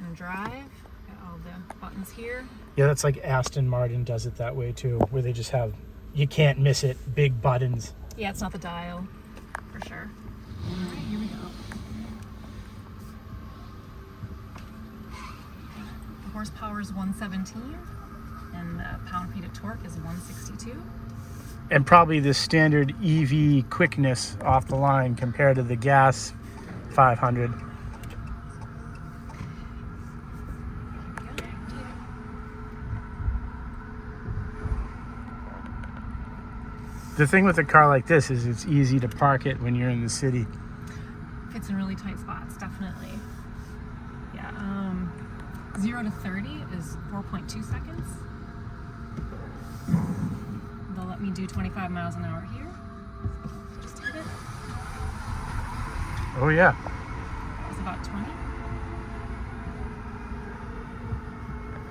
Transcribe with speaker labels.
Speaker 1: and drive. Got all the buttons here.
Speaker 2: Yeah, that's like Aston Martin does it that way too, where they just have, you can't miss it, big buttons.
Speaker 1: Yeah, it's not the dial, for sure. All right, here we go. The horsepower is 117, and the pound-feet of torque is 162.
Speaker 2: And probably the standard EV quickness off the line compared to the gas 500. The thing with a car like this is it's easy to park it when you're in the city.
Speaker 1: Fits in really tight spots, definitely. Yeah, 0 to 30 is 4.2 seconds. They'll let me do 25 miles an hour here. So just hit it.
Speaker 2: Oh yeah.
Speaker 1: It's about 20.